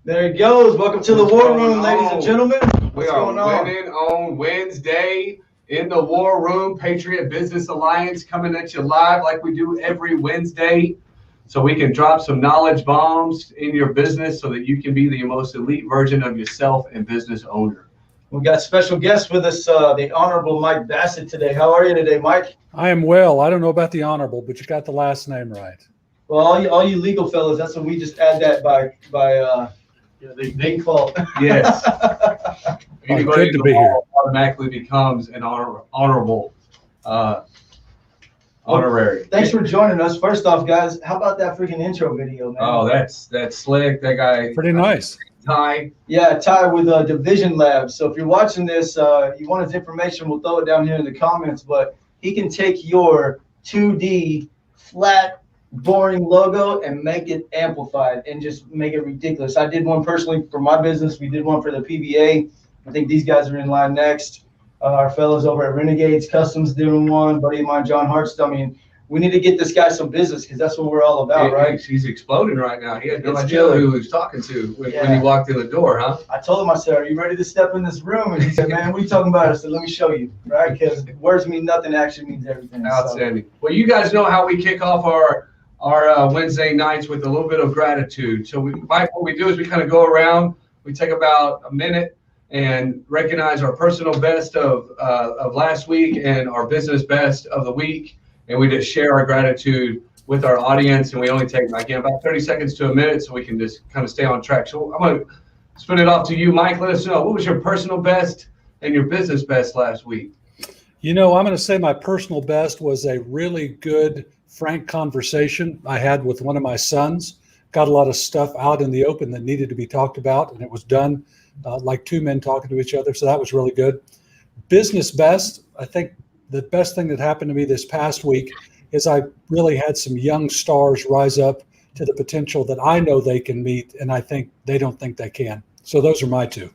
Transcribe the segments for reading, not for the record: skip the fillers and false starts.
There he goes. Welcome to the War Room, ladies and gentlemen. We are winning on Wednesday in the War Room. Patriot Business Alliance coming at you live like we do every Wednesday, so we can drop some knowledge bombs in your business so that you can be the most elite version of yourself and business owner. We got special guests with us, the Honorable Mike Bassett today. How are you today, Mike? I am well. I don't know about the Honorable, but you got the last name right. Well, all you legal fellas, that's what we just add that by the default. Yes. Good to be here. Automatically becomes an honorable honorary. Thanks for joining us. First off, guys, how about that freaking intro video, man? Oh, that's slick. That guy. Pretty nice. Ty. Yeah, Ty with Division Labs. So if you're watching this, you want his information, we'll throw it down here in the comments. But he can take your 2D flat, boring logo and make it amplified and just make it ridiculous. I did one personally for my business. We did one for the PBA. I think these guys are in line next. Our fellows over at Renegades Customs doing one. Buddy of mine, John Hartstone. I mean, we need to get this guy some business because that's what we're all about, right? He's exploding right now. He had no idea who he was talking to when he walked in the door, huh? I told him, I said, "Are you ready to step in this room?" And he said, "Man, what are you talking about?" I said, "Let me show you," right? Because words mean nothing, action means everything. Outstanding. So. Well, you guys know how we kick off our Wednesday nights with a little bit of gratitude. So what we do is we kind of go around, we take about a minute and recognize our personal best of last week and our business best of the week. And we just share our gratitude with our audience. And we only take, again, about 30 seconds to a minute so we can just kind of stay on track. So I'm going to spin it off to you, Mike. Let us know, what was your personal best and your business best last week? You know, I'm going to say my personal best was a really good, frank conversation I had with one of my sons. Got a lot of stuff out in the open that needed to be talked about, and it was done like two men talking to each other. So that was really good. Business best, I think the best thing that happened to me this past week is I really had some young stars rise up to the potential that I know they can meet, and I think they don't think they can. So those are my two.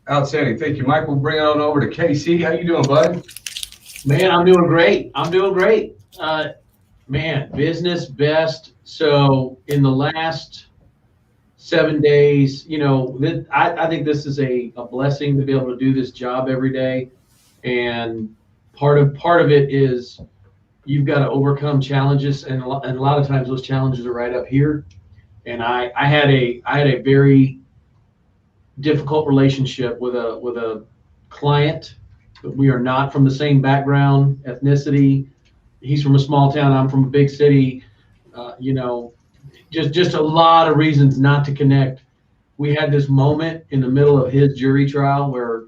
Outstanding. Thank you, Mike. We'll bring it on over to KC. How you doing, bud? Man, I'm doing great. Man, business best. So in the last 7 days, you know, I think this is a blessing to be able to do this job every day. And part of it is you've got to overcome challenges, and a lot of times those challenges are right up here. And I had a very difficult relationship with a client. We are not from the same background, ethnicity. He's from a small town. I'm from a big city. You know, just a lot of reasons not to connect. We had this moment in the middle of his jury trial where,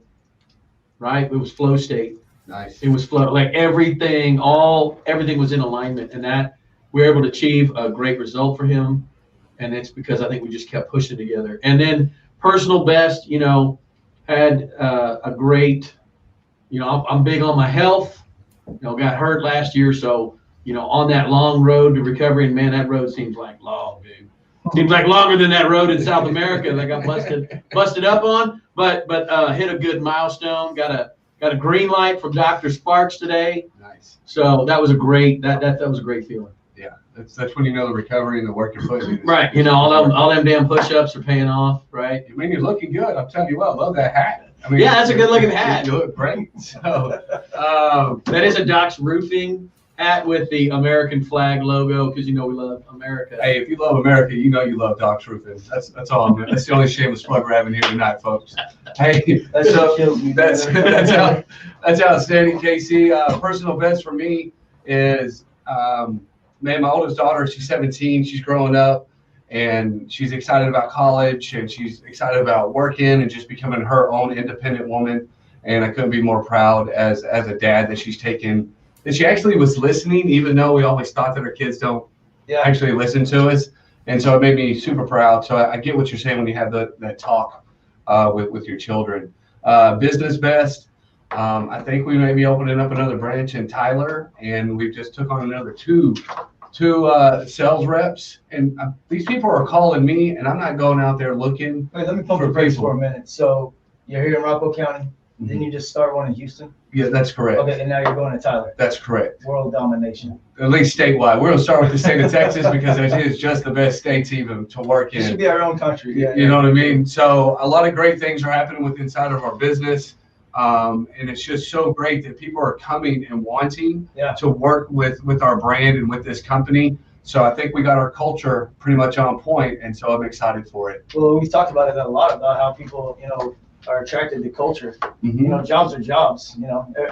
right, it was flow state. Nice. It was flow, like everything was in alignment, and that we were able to achieve a great result for him. And it's because I think we just kept pushing together. And then personal best, you know, had a great, you know, I'm big on my health. You know, got hurt last year, so you know, on that long road to recovery, and man, that road seems like long, dude. Seems like longer than that road in South America that I got busted up on. But hit a good milestone. Got a green light from Dr. Sparks today. Nice. So that was a great that was a great feeling. Yeah, that's when you know the recovery and the work you're putting in. Right. You know, all them damn push-ups are paying off. Right. I mean, you're looking good. I'm telling you what, I love that hat. I mean, yeah, that's a good looking hat. You look great. So that is a Doc's Roofing hat with the American flag logo, because you know we love America. Hey, if you love America, you know you love Doc's Roofing. That's all I'm doing. That's the only shameless plug we're having here tonight, folks. Hey, that's outstanding, KC. Personal best for me is man, my oldest daughter, she's 17, she's growing up, and she's excited about college, and she's excited about working and just becoming her own independent woman. And I couldn't be more proud as a dad that she's taken, that she actually was listening, even though we always thought that our kids don't actually listen to us. And so it made me super proud. So I get what you're saying when you have that talk with your children. Business best, I think we may be opening up another branch in Tyler, and we've just took on another two sales reps, and these people are calling me, and I'm not going out there looking. Wait, let me pump the brakes for a minute. So you're here in Rockwell County. Didn't you just start one in Houston? Yeah, that's correct. Okay, and now you're going to Tyler. That's correct. World domination. At least statewide. We're going to start with the state of Texas because it is just the best state to work It should in. be our own country. Yeah, You know what I mean? So a lot of great things are happening with inside of our business. And it's just so great that people are coming and wanting to work with our brand and with this company. So I think we got our culture pretty much on point, and so I'm excited for it. Well, we've talked about it a lot, about how people, are attracted to culture. Jobs are jobs.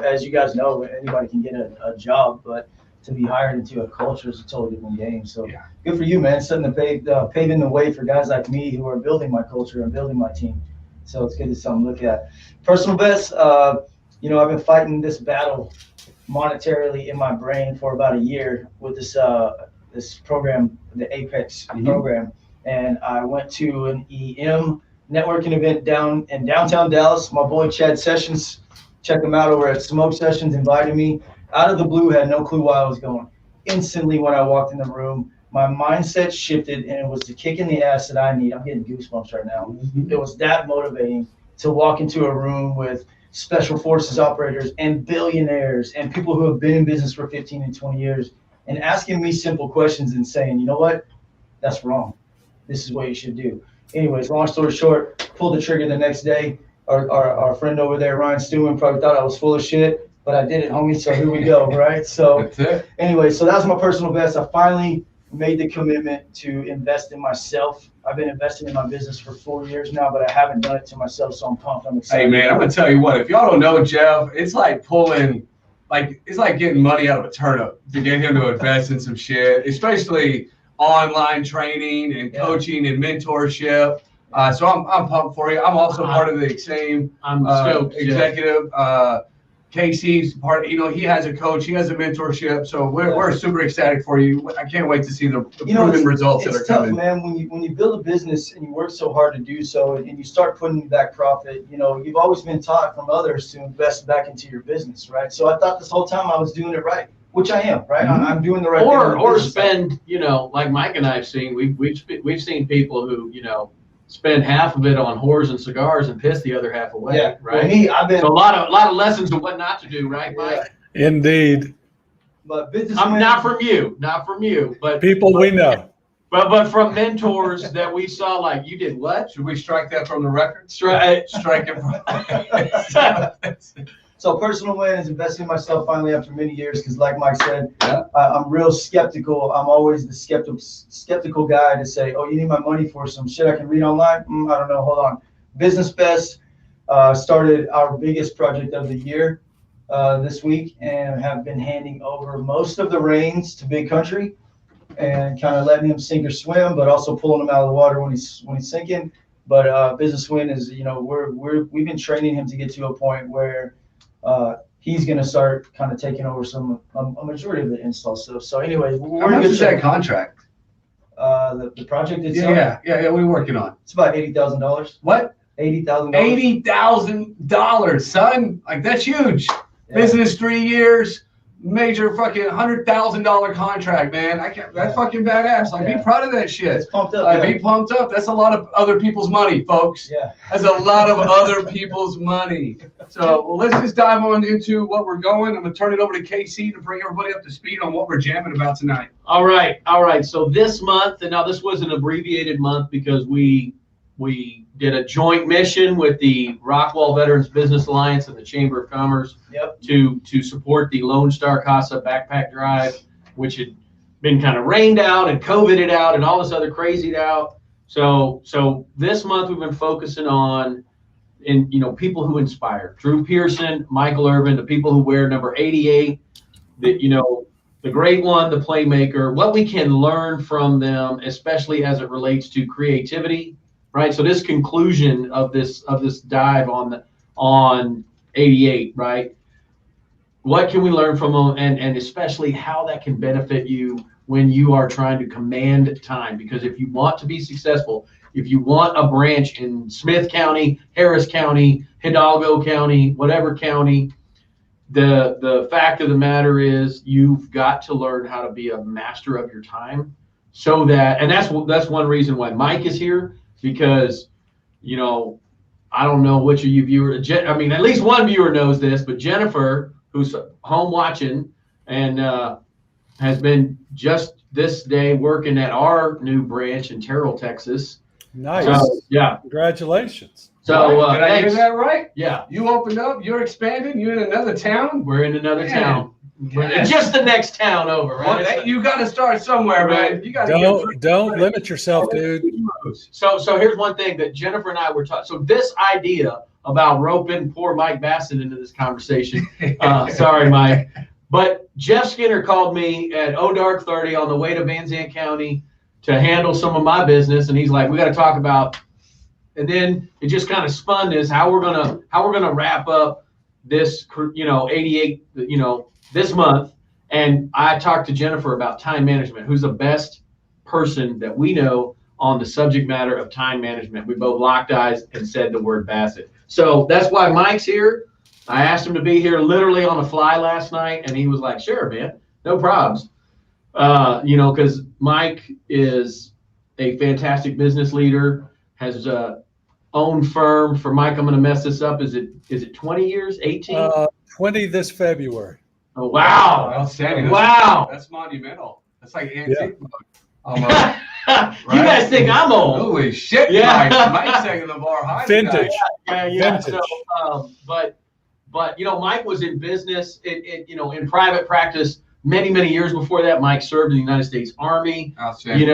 As you guys know, anybody can get a job, but to be hired into a culture is a totally different game. So good for you, man, paving the way for guys like me who are building my culture and building my team. So it's good to something to look at. Personal best, I've been fighting this battle monetarily in my brain for about a year with this program, the Apex program. And I went to an EM networking event down in downtown Dallas. My boy Chad Sessions, check him out over at Smoke Sessions, invited me. Out of the blue, had no clue why I was going. Instantly when I walked in the room, my mindset shifted, and it was the kick in the ass that I need. I'm getting goosebumps right now. It was that motivating to walk into a room with special forces operators and billionaires and people who have been in business for 15 and 20 years and asking me simple questions and saying, you know what, that's wrong. This is what you should do. Anyways, long story short, pulled the trigger the next day. Our friend over there, Ryan Stewart, probably thought I was full of shit, but I did it, homie, so here we go, right? So anyway, so that was my personal best. I finally made the commitment to invest in myself. I've been investing in my business for 4 years now, but I haven't done it to myself, so I'm pumped. I'm excited. Hey, man, I'm going to tell you what. If y'all don't know Jeff, it's like it's like getting money out of a turnip to get him to invest in some shit, especially online training and coaching and mentorship. So I'm pumped for you. I'm also part of the same executive. Casey's part, he has a coach, he has a mentorship. So we're super ecstatic for you. I can't wait to see the proven results that are coming. It's tough, man. When you build a business and you work so hard to do so, and you start putting back profit, you've always been taught from others to invest back into your business, right? So I thought this whole time I was doing it right, which I am, right? I'm doing the right thing. Or spend, like Mike and I have seen, we've seen people who, spend half of it on whores and cigars and piss the other half away, right? Well, so a lot of lessons of what not to do, right, Mike? Indeed. But business, not from you, but people we know. But from mentors that we saw, like, you did what? Should we strike that from the record? Strike it from. So personal win is investing in myself finally after many years, because like Mike said, I'm real skeptical. I'm always the skeptical guy to say, oh, you need my money for some shit I can read online? I don't know. Hold on. Business Best started our biggest project of the year this week, and have been handing over most of the reins to Big Country and kind of letting him sink or swim, but also pulling him out of the water when he's sinking. But Business Win is, we've been training him to get to a point where he's going to start kind of taking over a majority of the install stuff. So anyway, how much is that contract? The project itself? Yeah. What are we working on? It's about $80,000. What? $80,000. $80,000, son. Like, that's huge. Yeah. Business 3 years, major fucking $100,000 contract, man. That's fucking badass. Like, be proud of that shit. It's pumped up. Be pumped up. That's a lot of other people's money, folks. Yeah. That's a lot of other people's money. So let's just dive on into what we're going. I'm gonna turn it over to KC to bring everybody up to speed on what we're jamming about tonight. All right. So this month, and now this was an abbreviated month because we did a joint mission with the Rockwall Veterans Business Alliance and the Chamber of Commerce to support the Lone Star Casa Backpack Drive, which had been kind of rained out and COVIDed out and all this other crazied out. So this month we've been focusing on people who inspire. Drew Pearson, Michael Irvin, the people who wear number 88, the great one, the playmaker, what we can learn from them, especially as it relates to creativity. Right, so this conclusion of this dive on 88, right? What can we learn from them, and especially how that can benefit you when you are trying to command time? Because if you want to be successful, if you want a branch in Smith County, Harris County, Hidalgo County, whatever county, the fact of the matter is you've got to learn how to be a master of your time, so that, and that's one reason why Mike is here. Because, I don't know which of you viewers, I mean, at least one viewer knows this, but Jennifer, who's home watching and has been just this day working at our new branch in Terrell, Texas. Nice. So, yeah. Congratulations. So Did I hear thanks. that right? Yeah. You opened up, you're expanding, you're in another town? We're in another Man. town. We're Yeah. just the next town over, Well, right? you got to start somewhere, man. You got to Don't limit yourself, dude. So here's one thing that Jennifer and I were talking. So this idea about roping poor Mike Bassett into this conversation. Sorry, Mike. But Jeff Skinner called me at dark 30 on the way to Van Zandt County to handle some of my business, and he's like, "We got to talk about." And then it just kind of spun this how we're gonna wrap up this 88 this month. And I talked to Jennifer about time management, who's the best person that we know on the subject matter of time management. We both locked eyes and said the word Bassett. So that's why Mike's here. I asked him to be here literally on the fly last night, and he was like, "Sure, man, no problems." Because Mike is a fantastic business leader, has own firm. For Mike, I'm going to mess this up. Is it 20 years? 18? 20 this February. Oh, wow. Outstanding. Wow. That's monumental. That's like antique. Yeah. You guys think I'm old? Holy shit, Yeah. Mike's taking the bar high. Vintage. Yeah. Vintage. So, but Mike was in business, in private practice many years before that. Mike served in the United States Army. Outstanding.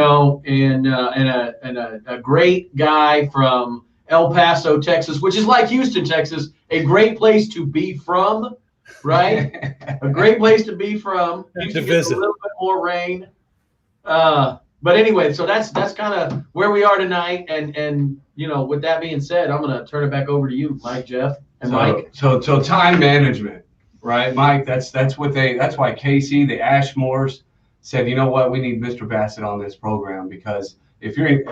And a great guy from El Paso, Texas, which is like Houston, Texas, a great place to be from, right? A great place to be from. To visit. A little bit more rain. But anyway, so that's kind of where we are tonight. And with that being said, I'm going to turn it back over to you, Mike, Jeff, and Mike. So time management, right, Mike? That's why Casey, the Ashmores, said, you know what, we need Mr. Bassett on this program, because if you're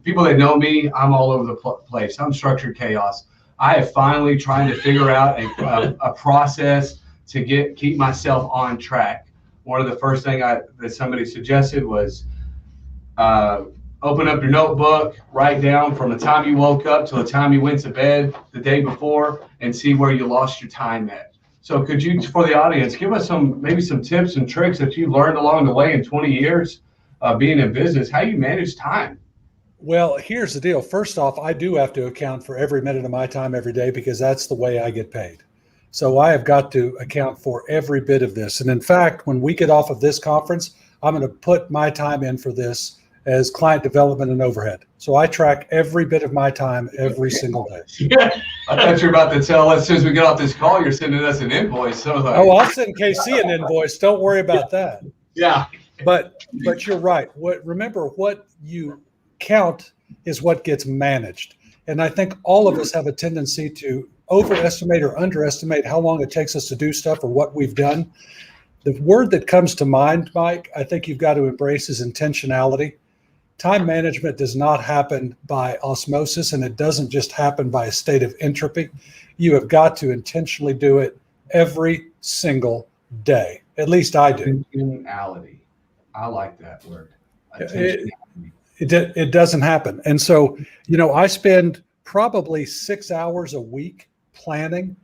people that know me, I'm all over the place. I'm structured chaos. I have finally tried to figure out a process to keep myself on track. One of the first thing that somebody suggested was open up your notebook, write down from the time you woke up till the time you went to bed the day before, and see where you lost your time at. So could you, for the audience, give us maybe some tips and tricks that you've learned along the way in 20 years being in business, how you manage time? Well, here's the deal. First off, I do have to account for every minute of my time every day, because that's the way I get paid. So I have got to account for every bit of this. And in fact, when we get off of this conference, I'm going to put my time in for this as client development and overhead. So I track every bit of my time every single day. I thought you were about to tell us, as soon as we get off this call, you're sending us an invoice. So I'll send KC an invoice. Don't worry about that. Yeah. But you're right. Remember, what you count is what gets managed. And I think all of us have a tendency to overestimate or underestimate how long it takes us to do stuff or what we've done. The word that comes to mind, Mike, I think you've got to embrace is intentionality. Time management does not happen by osmosis, and it doesn't just happen by a state of entropy. You have got to intentionally do it every single day. At least I do. Intentionality. I like that word. It doesn't happen. And so, I spend probably 6 hours a week planning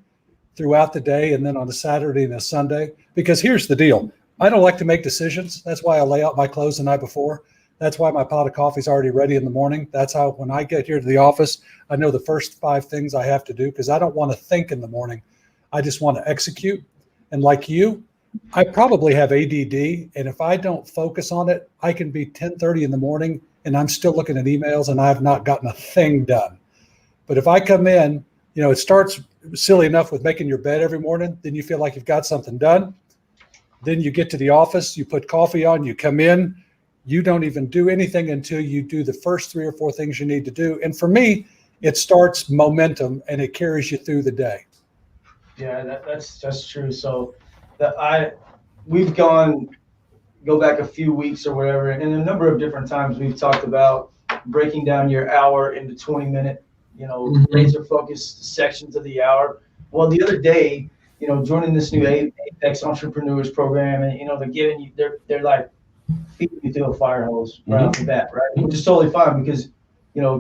throughout the day, and then on a Saturday and a Sunday, because here's the deal. I don't like to make decisions. That's why I lay out my clothes the night before. That's why my pot of coffee is already ready in the morning. That's how, when I get here to the office, I know the first 5 things I have to do, because I don't want to think in the morning. I just want to execute. And like you, I probably have ADD. And if I don't focus on it, I can be 10:30 in the morning and I'm still looking at emails and I have not gotten a thing done. But if I come in, it starts silly enough with making your bed every morning. Then you feel like you've got something done. Then you get to the office, you put coffee on, you come in, you don't even do anything until you do the first 3 or 4 things you need to do. And for me, it starts momentum and it carries you through the day. Yeah, that's true. So we've go back a few weeks or whatever, and a number of different times we've talked about breaking down your hour into 20-minute, laser focused sections of the hour. Well, the other day, joining this new Apex Entrepreneurs program, and they're giving you, they're like feeding you through a fire hose right off the bat, right? Which is totally fine, because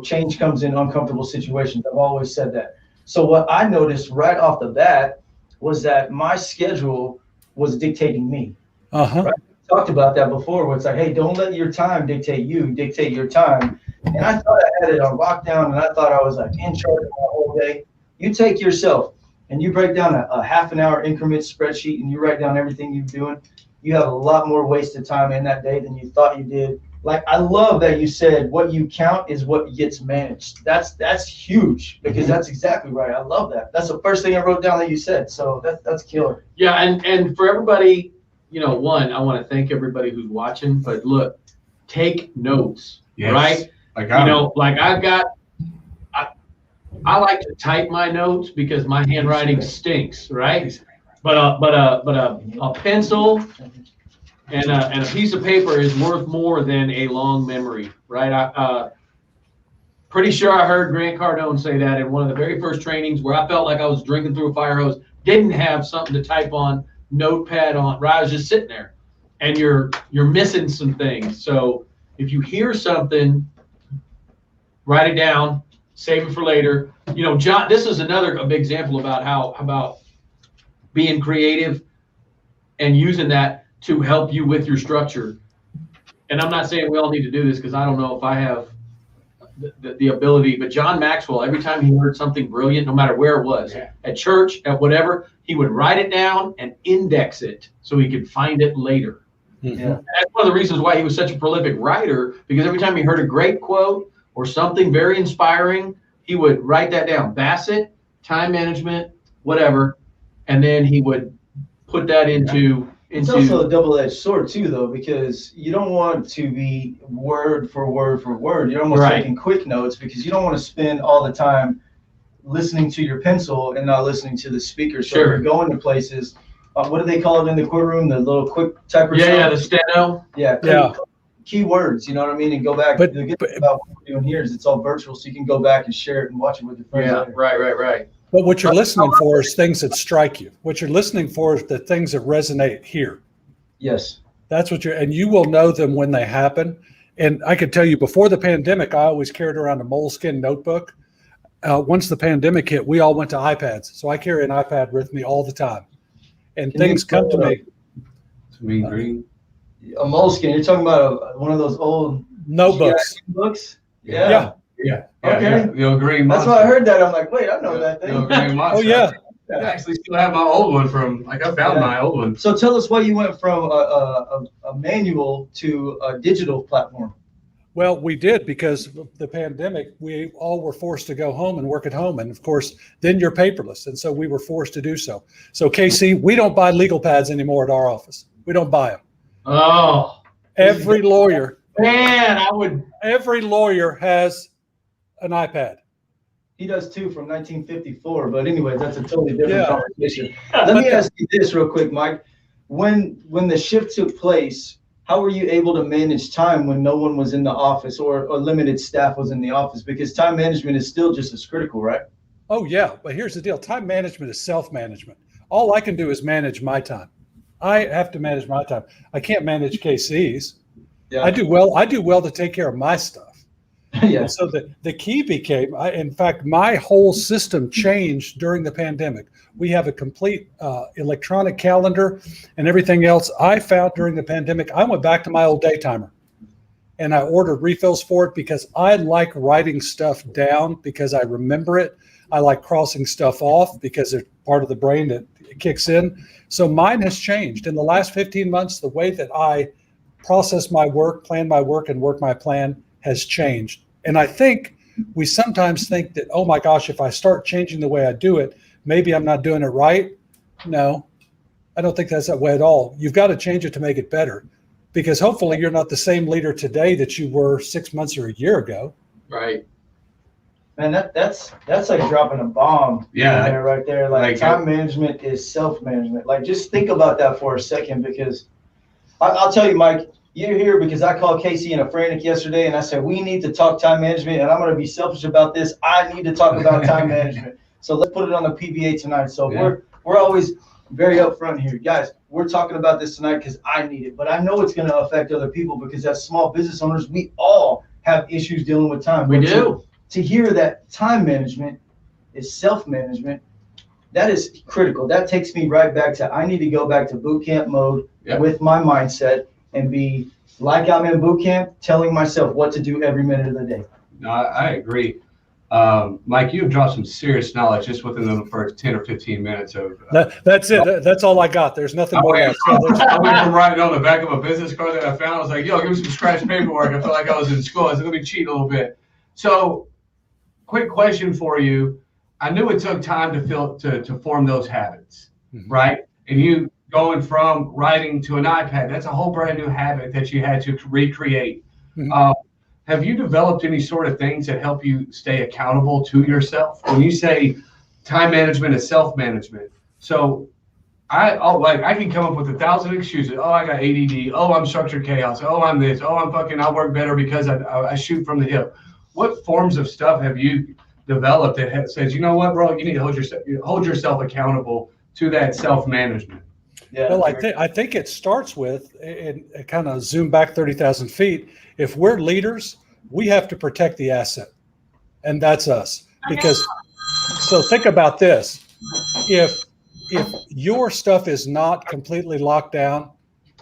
change comes in uncomfortable situations. I've always said that. So what I noticed right off the bat was that my schedule was dictating me. Uh-huh. Right? We talked about that before, where it's like, hey, don't let your time dictate you, dictate your time. And I thought I had it on lockdown, and I thought I was like in charge of my whole day. You take yourself and you break down a half an hour increment spreadsheet and you write down everything you're doing. You have a lot more wasted time in that day than you thought you did. Like, I love that you said what you count is what gets managed. That's huge, because that's exactly right. I love that. That's the first thing I wrote down that you said. So that's killer. Yeah, and for everybody, one, I want to thank everybody who's watching, but look, take notes, Yes. right? Like I like to type my notes because my handwriting stinks, right? But a pencil and a piece of paper is worth more than a long memory, right? Pretty sure I heard Grant Cardone say that in one of the very first trainings where I felt like I was drinking through a fire hose, didn't have something to type on, notepad on, right? I was just sitting there, and you're missing some things. So if you hear something, write it down, save it for later. John, this is another big example about being creative and using that to help you with your structure. And I'm not saying we all need to do this, because I don't know if I have the ability, but John Maxwell, every time he heard something brilliant, no matter where it was, at church, at whatever, he would write it down and index it so he could find it later. Mm-hmm. Yeah. And that's one of the reasons why he was such a prolific writer, because every time he heard a great quote or something very inspiring, he would write that down. Bassett, time management, whatever, and then he would put that into. It's also a double-edged sword too, though, because you don't want to be word for word for word. You're almost taking quick notes, because you don't want to spend all the time listening to your pencil and not listening to the speaker. So you're going to places. What do they call it in the courtroom? The little quick typer. Yeah, the steno. Yeah. Keywords, you know what I mean, and go back. But the good thing about what we're doing here is it's all virtual, so you can go back and share it and watch it with your friends. Yeah, later. right. But what you're listening for is things that strike you. What you're listening for is the things that resonate here. Yes. That's what and you will know them when they happen. And I could tell you, before the pandemic, I always carried around a moleskin notebook. Once the pandemic hit, we all went to iPads. So I carry an iPad with me all the time. And things come to me. mean green. A moleskin. You're talking about one of those old notebooks. Books. Yeah. Okay. The green. That's why I heard that. I'm like, wait, I know that thing. Oh yeah. I actually still have my old one from, I found my old one. So tell us why you went from a manual to a digital platform. Well, we did, because of the pandemic, we all were forced to go home and work at home. And of course, then you're paperless. And so we were forced to do so. So Casey, we don't buy legal pads anymore at our office. We don't buy them. Oh. Every lawyer. Man, Every lawyer has an iPad. He does too, from 1954. But anyway, that's a totally different conversation. Let me ask you this real quick, Mike. When the shift took place, how were you able to manage time when no one was in the office or limited staff was in the office? Because time management is still just as critical, right? Oh yeah, but here's the deal. Time management is self-management. All I can do is manage my time. I have to manage my time. I can't manage KC's. Yeah. I do well to take care of my stuff. Yeah. And so the key became, in fact, my whole system changed during the pandemic. We have a complete electronic calendar and everything else. I found during the pandemic, I went back to my old day timer and I ordered refills for it, because I like writing stuff down because I remember it. I like crossing stuff off because it's part of the brain that kicks in. So mine has changed in the last 15 months. The way that I process my work, plan my work, and work my plan has changed. And I think we sometimes think that, oh my gosh, if I start changing the way I do it, maybe I'm not doing it right. No, I don't think that's that way at all. You've got to change it to make it better, because hopefully you're not the same leader today that you were 6 months or a year ago. Right. Man, that's like dropping a bomb. Yeah. Right there. Like time management is self-management. Like, just think about that for a second, because I'll tell you, Mike, you're here because I called Casey and a frantic yesterday, and I said, we need to talk time management, and I'm going to be selfish about this. I need to talk about time management. So let's put it on the PBA tonight. So we're always very upfront here. Guys, we're talking about this tonight because I need it, but I know it's going to affect other people, because as small business owners, we all have issues dealing with time. We But do. To hear that time management is self-management, that is critical. That takes me right back to, I need to go back to boot camp mode with my mindset and be like I'm in boot camp, telling myself what to do every minute of the day. No, I agree. Mike, you've dropped some serious knowledge just within the first 10 or 15 minutes of. That's it. That's all I got. There's nothing I more. went from writing on the back of a business card that I found. I was like, yo, give me some scratch paperwork. I felt like I was in school. I said, let me cheat a little bit. So, quick question for you. I knew it took time to form those habits, right? And you going from writing to an iPad, that's a whole brand new habit that you had to recreate. Have you developed any sort of things that help you stay accountable to yourself? When you say time management is self-management, so I can come up with 1,000 excuses. Oh, I got ADD. Oh, I'm structured chaos. Oh, I'm this. Oh, I work better because I shoot from the hip. What forms of stuff have you developed that says, you know what, bro, you need to hold yourself accountable to that self-management? Yeah. Well, I think it starts with, and kind of zoom back 30,000 feet. If we're leaders, we have to protect the asset, and that's us. Because, so think about this: if your stuff is not completely locked down,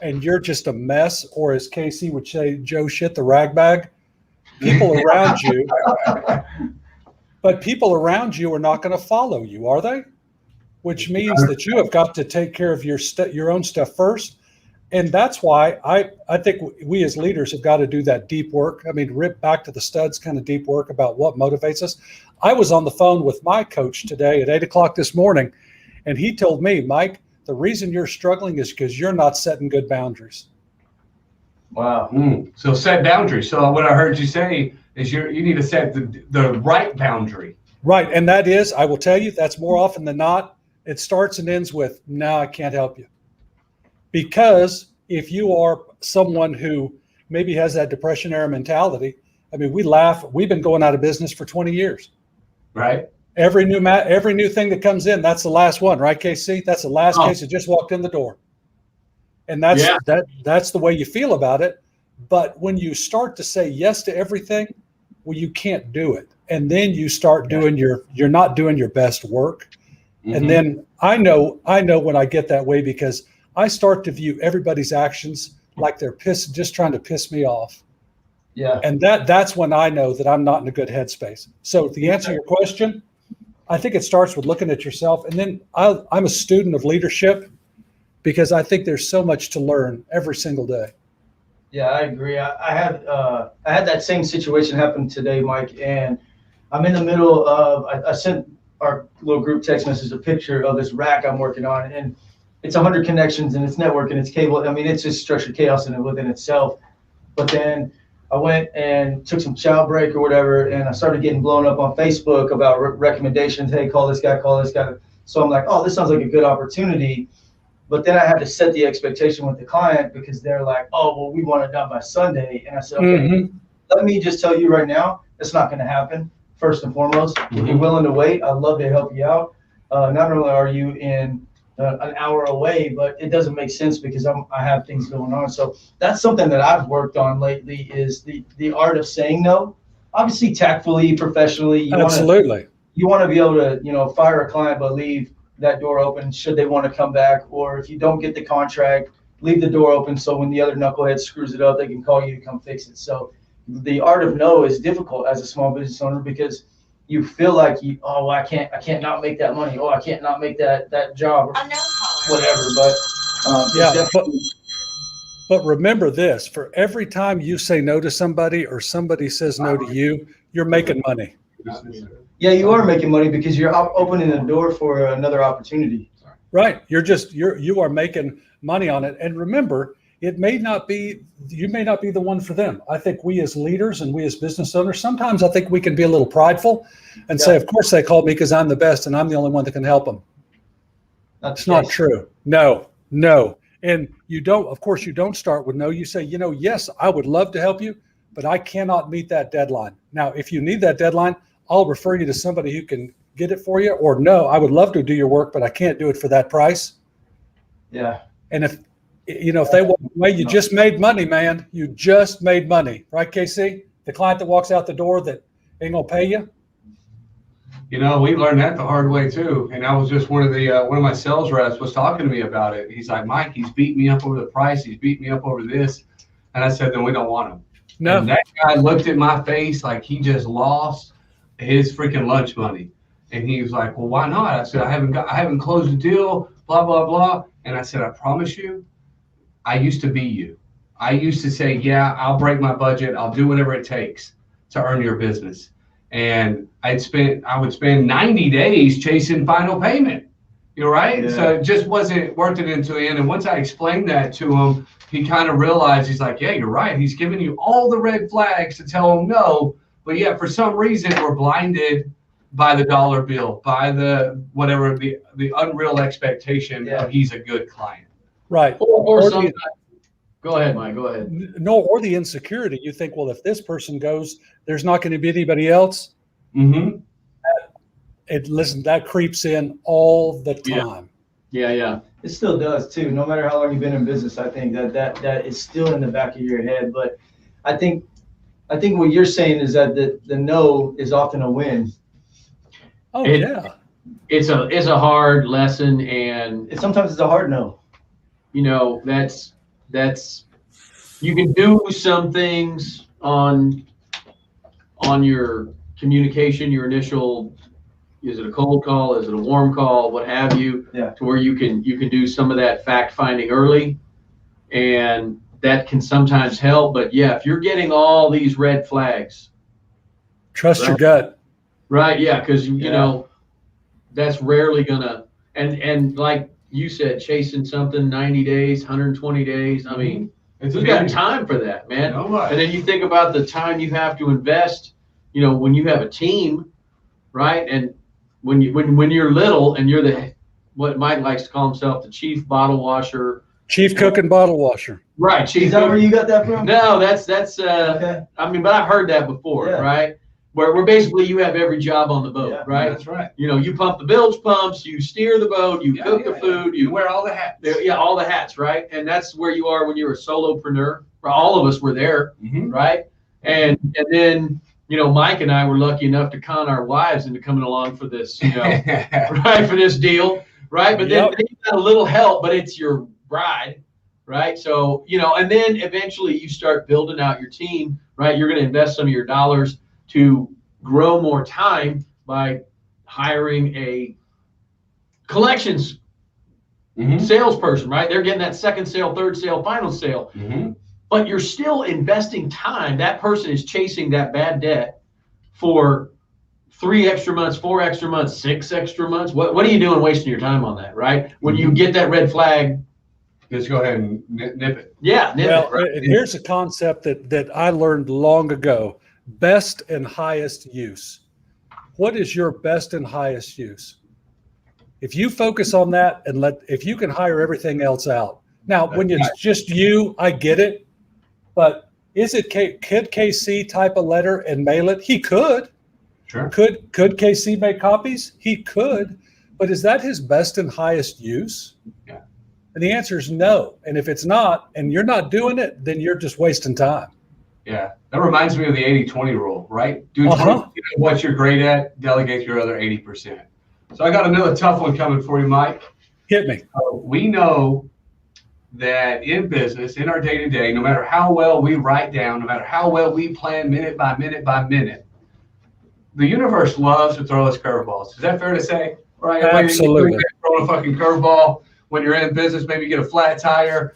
and you're just a mess, or as Casey would say, Joe shit the rag bag, people around you, but people around you are not going to follow you, are they? Which means that you have got to take care of your own stuff first. And that's why I think we as leaders have got to do that deep work. I mean, rip back to the studs kind of deep work about what motivates us. I was on the phone with my coach today at 8 o'clock this morning, and he told me, Mike, the reason you're struggling is because you're not setting good boundaries. Wow. So set boundaries. So what I heard you say is you need to set the right boundary. Right. And that is, I will tell you, that's more often than not, it starts and ends with, no, I can't help you. Because if you are someone who maybe has that depression era mentality, I mean, we laugh. We've been going out of business for 20 years. Right. Every new thing that comes in, that's the last one, right, KC? That's the last case that just walked in the door. And that's the way you feel about it. But when you start to say yes to everything, well, you can't do it. And then you start doing you're not doing your best work. And then I know when I get that way, because I start to view everybody's actions like they're just trying to piss me off. Yeah. And that's when I know that I'm not in a good headspace. So to answer your question, I think it starts with looking at yourself. And then I'm a student of leadership because I think there's so much to learn every single day. Yeah, I agree. I had that same situation happen today, Mike, and I'm in the middle of, I sent our little group text message a picture of this rack I'm working on, and it's 100 connections and it's network and it's cable. I mean, it's just structured chaos within itself. But then I went and took some child break or whatever, and I started getting blown up on Facebook about recommendations. Hey, call this guy, call this guy. So I'm like, oh, this sounds like a good opportunity. But then I had to set the expectation with the client because they're like, oh, well, we want it done by Sunday. And I said, okay, let me just tell you right now, it's not going to happen. First and foremost, if you're willing to wait, I'd love to help you out. Not only are you in an hour away, but it doesn't make sense because I have things going on. So that's something that I've worked on lately is the art of saying no. Obviously, tactfully, professionally. Absolutely. You want to be able to, fire a client, but leave that door open should they want to come back. Or if you don't get the contract, leave the door open so when the other knucklehead screws it up, they can call you to come fix it. So the art of no is difficult as a small business owner because you feel like I can't not make that money. Oh, I can't not make that job or whatever. But but remember this, for every time you say no to somebody or somebody says no to you, you're making money. Yeah, you are making money because you're opening the door for another opportunity. Right. You are making money on it. And remember, you may not be the one for them. I think we as leaders and we as business owners, sometimes I think we can be a little prideful and say, of course they called me because I'm the best and I'm the only one that can help them. That's not true. No. And you don't start with no. You say, yes, I would love to help you, but I cannot meet that deadline. Now, if you need that deadline, I'll refer you to somebody who can get it for you. Or no, I would love to do your work, but I can't do it for that price. Yeah. And if they walk away, you just made money, man. You just made money, right, KC? The client that walks out the door that ain't gonna pay you? You know, we learned that the hard way too. And I was just one of my sales reps was talking to me about it. He's like, Mike, he's beat me up over the price. He's beat me up over this. And I said, then we don't want him. No. And that guy looked at my face like he just lost his freaking lunch money. And he was like, well, why not? I said, I haven't closed the deal, blah, blah, blah. And I said, I promise you, I used to be you. I used to say, yeah, I'll break my budget. I'll do whatever it takes to earn your business. And I would spend 90 days chasing final payment. You're right. Yeah. So it just wasn't worth it until the end. And once I explained that to him, he kind of realized, he's like, yeah, you're right. He's giving you all the red flags to tell him no. But yeah, for some reason, we're blinded by the dollar bill, by the whatever, the unreal expectation of he's a good client. Right. Or Or sometimes. Go ahead, Mike. Go ahead. No, or the insecurity. You think, well, if this person goes, there's not going to be anybody else. Mm-hmm. Listen, that creeps in all the time. Yeah. It still does too. No matter how long you've been in business, I think that is still in the back of your head. But I think what you're saying is that the no is often a win. Oh, It- yeah. It's a hard lesson, and Sometimes it's a hard no. you know, that's you can do some things on your communication, your initial, is it a cold call, is it a warm call, what have you, Yeah. to where you can do some of that fact finding early, and that can sometimes help. But yeah, if you're getting all these red flags, Trust your gut. right? Yeah, because you Yeah. know that's rarely gonna, and like you said, chasing something 90 days, 120 days. I mean, It's who's got time for that, man? Nobody. And then you think about the time you have to invest, you know, when you have a team, right? And when you're little and you're what Mike likes to call himself, the chief bottle washer. Chief cook and bottle washer. Right, chief. Is that where you got that from? No, that's Okay. I mean, but I've heard that before, Yeah. right? Where basically you have every job on the boat, Yeah, right? That's right. You know, you pump the bilge pumps, you steer the boat, you cook the food, You wear all the hats. yeah, all the hats, right? And that's where you are when you're a solopreneur. All of us were there, Mm-hmm. right? And then, you know, Mike and I were lucky enough to con our wives into coming along for this, you know, right, for this deal, right? But then Yep. you got a little help, but it's your bride, right? So, you know, and then eventually you start building out your team, right? You're going to invest some of your dollars to grow more time by hiring a collections Mm-hmm. salesperson, right? They're getting that second sale, third sale, final sale, Mm-hmm. but you're still investing time. That person is chasing that bad debt for 3 extra months, 4 extra months, 6 extra months. What are you doing wasting your time on that, right? When you get that red flag, Just go ahead and nip it. yeah, nip Well, it, right? and here's a concept that I learned long ago: best and highest use. What is your best and highest use? If you focus on that and if you can hire everything else out. Now, when it's just you, I get it. But could KC type a letter and mail it? He could. Sure. Could KC make copies? He could. But is that his best and highest use? Yeah. And the answer is no. And if it's not, and you're not doing it, then you're just wasting time. Yeah. That reminds me of the 80-20 rule, right? Do Uh-huh. 20% of what you're great at, delegate your other 80%. So I got another tough one coming for you, Mike. Hit me. We know that in business, in our day-to-day, no matter how well we write down, no matter how well we plan minute by minute by minute, the universe loves to throw us curveballs. Is that fair to say? Right? Absolutely. Throw a fucking curveball when you're in business. Maybe you get a flat tire.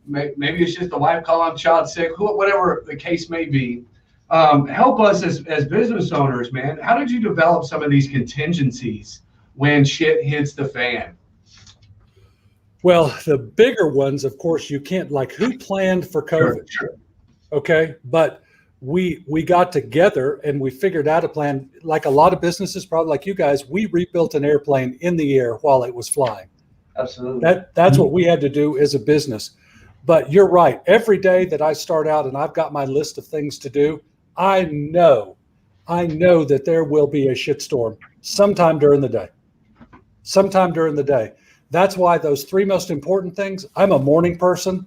Maybe it's just the wife calling, child sick, whatever the case may be. Help us as business owners, man. How did you develop some of these contingencies when shit hits the fan? Well, the bigger ones, of course, you can't, like, who planned for COVID? Sure. Okay. But we got together and we figured out a plan. Like a lot of businesses, probably like you guys, we rebuilt an airplane in the air while it was flying. Absolutely. That's what we had to do as a business. But you're right. Every day that I start out and I've got my list of things to do, I know that there will be a shitstorm sometime during the day. That's why those 3 most important things, I'm a morning person.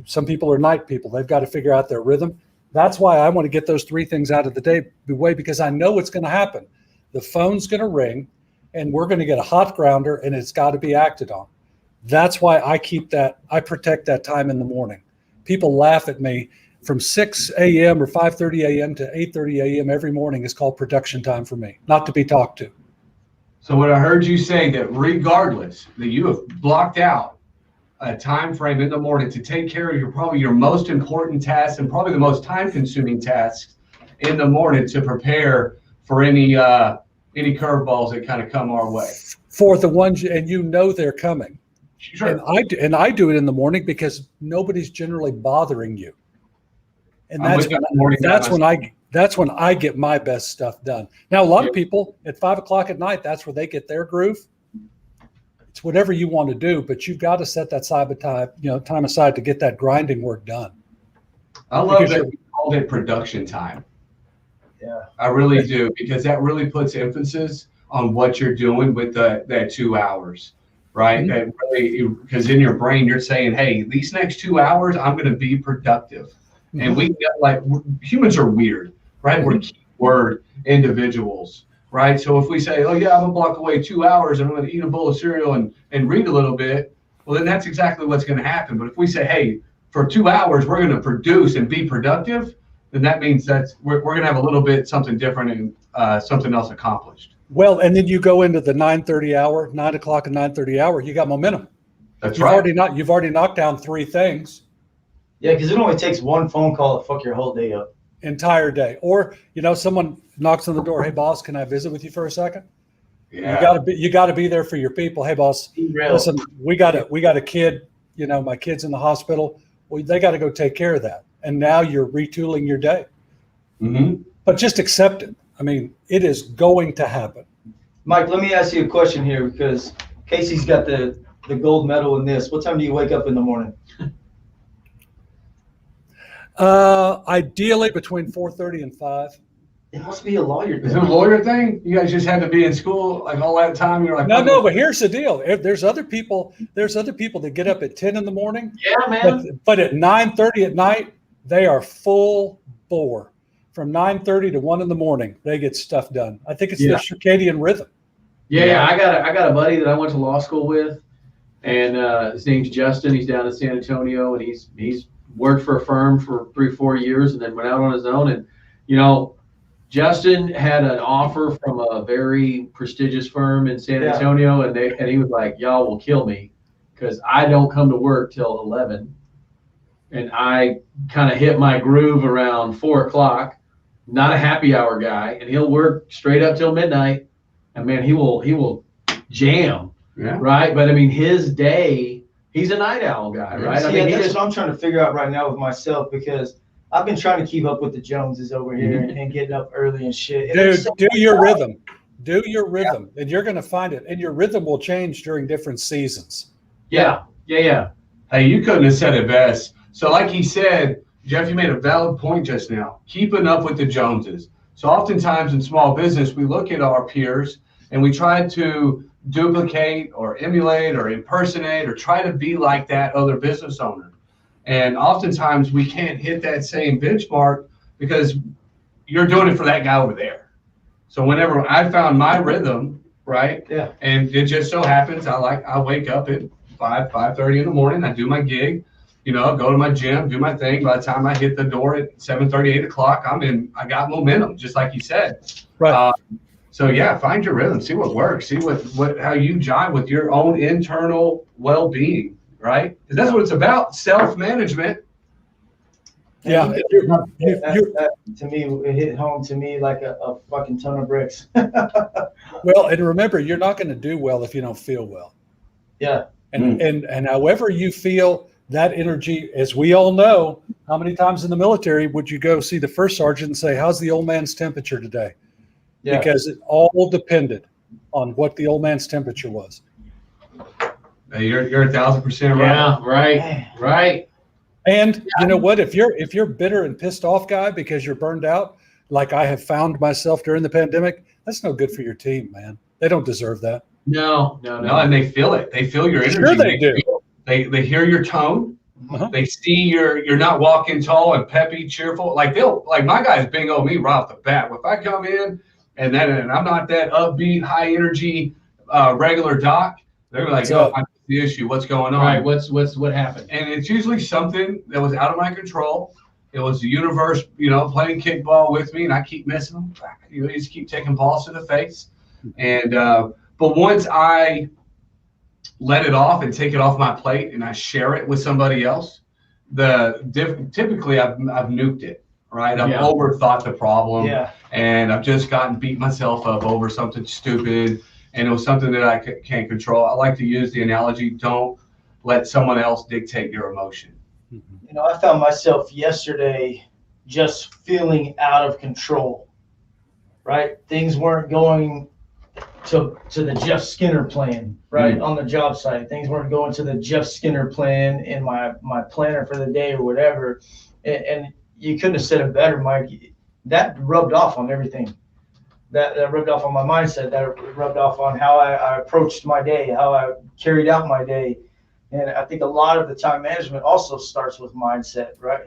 Some people are night people. They've got to figure out their rhythm. That's why I want to get those 3 things out of the way, because I know what's going to happen. The phone's going to ring, and we're going to get a hot grounder, and it's got to be acted on. That's why I protect that time in the morning. People laugh at me. From 6 a.m. or 5:30 a.m. to 8:30 a.m. every morning is called production time for me, not to be talked to. So what I heard you say, that regardless that you have blocked out a time frame in the morning to take care of probably your most important tasks and probably the most time-consuming tasks in the morning to prepare for any curveballs that kind of come our way. For the ones, and they're coming. Sure. And I do it in the morning because nobody's generally bothering you. And that's when I get my best stuff done. Now, a lot of people at 5 o'clock at night, that's where they get their groove. It's whatever you want to do, but you've got to set that time aside to get that grinding work done. I love that you called it production time. Yeah, I really do, because that really puts emphasis on what you're doing with that 2 hours, right? Mm-hmm. That really, because in your brain you're saying, hey, these next 2 hours I'm going to be productive. And humans are weird, right? We're keyword individuals, right? So if we say, oh yeah, I'm gonna block away 2 hours and I'm gonna eat a bowl of cereal and read a little bit, well then that's exactly what's gonna happen. But if we say, hey, for 2 hours we're gonna produce and be productive, then that means we're gonna have a little bit something different and something else accomplished. Well, and then you go into the 9:30 hour, 9 o'clock and 9:30 hour, you got momentum. That's right. You've already knocked down 3 things. Yeah, because it only takes one phone call to fuck your whole day up. Entire day. Or, someone knocks on the door. Hey, boss, can I visit with you for a second? Yeah. You got to be there for your people. Hey, boss, listen, we got a kid, my kid's in the hospital. Well, they got to go take care of that. And now you're retooling your day. Mm-hmm. But just accept it. I mean, it is going to happen. Mike, let me ask you a question here, because Casey's got the gold medal in this. What time do you wake up in the morning? Ideally between 4:30 and 5. It must be a lawyer. Is it a lawyer thing? You guys just had to be in school like all that time? You're like, No, but here's the deal. There's other people that get up at 10 in the morning. Yeah, man. But at 9:30 at night, they are full bore. From 9:30 to 1 in the morning, they get stuff done. I think it's their circadian rhythm. Yeah, I got a buddy that I went to law school with, and his name's Justin. He's down in San Antonio, and he's worked for a firm for 3 or 4 years and then went out on his own. And, Justin had an offer from a very prestigious firm in San Antonio, and he was like, y'all will kill me because I don't come to work till 11. And I kind of hit my groove around 4 o'clock, not a happy hour guy, and he'll work straight up till midnight. And man, he will jam. Yeah. Right. But I mean, his day, he's a night owl guy, right? See, I mean, that's what I'm trying to figure out right now with myself, because I've been trying to keep up with the Joneses over here and getting up early and shit. And Dude, do your rhythm. Do your rhythm, and you're going to find it. And your rhythm will change during different seasons. Yeah. Hey, you couldn't have said it best. So like he said, Jeff, you made a valid point just now, keeping up with the Joneses. So oftentimes in small business, we look at our peers and we try to duplicate or emulate or impersonate or try to be like that other business owner. And oftentimes we can't hit that same benchmark because you're doing it for that guy over there. So whenever I found my rhythm, right? Yeah. And it just so happens I wake up at 5:30 in the morning, I do my gig, go to my gym, do my thing. By the time I hit the door at 7:30, 8 o'clock, I got momentum, just like you said. Right. So yeah, find your rhythm, see what works, see how you jive with your own internal well-being, right? Because that's what it's about, self-management. Yeah. That, to me, it hit home to me like a fucking ton of bricks. Well, and remember, you're not going to do well if you don't feel well. Yeah. And however you feel, that energy, as we all know, how many times in the military would you go see the first sergeant and say, how's the old man's temperature today? Yeah. Because it all depended on what the old man's temperature was. You're 1,000% right. Yeah, right. And you know what? If you're bitter and pissed off guy because you're burned out, like I have found myself during the pandemic, that's no good for your team, man. They don't deserve that. No. No, and they feel it. They feel your energy. Sure they do. They hear your tone, Uh-huh. They see you're not walking tall and peppy, cheerful. Like my guys bingo me right off the bat. If I come in and I'm not that upbeat, high energy, regular doc, they're like, "Yo, what's the issue? What's going on?" Right. What happened? And it's usually something that was out of my control. It was the universe, playing kickball with me, and I keep missing them. You just keep taking balls to the face. And but once I let it off and take it off my plate and I share it with somebody else, typically I've nuked it, right? I've overthought the problem, and I've just beat myself up over something stupid, and it was something that I can't control. I like to use the analogy: don't let someone else dictate your emotion. I found myself yesterday just feeling out of control, right? Things weren't going to the Jeff Skinner plan, right? On the job site. Things weren't going to the Jeff Skinner plan in my planner for the day or whatever. And you couldn't have said it better, Mike. That rubbed off on everything. That rubbed off on my mindset. That rubbed off on how I approached my day, how I carried out my day. And I think a lot of the time management also starts with mindset, right?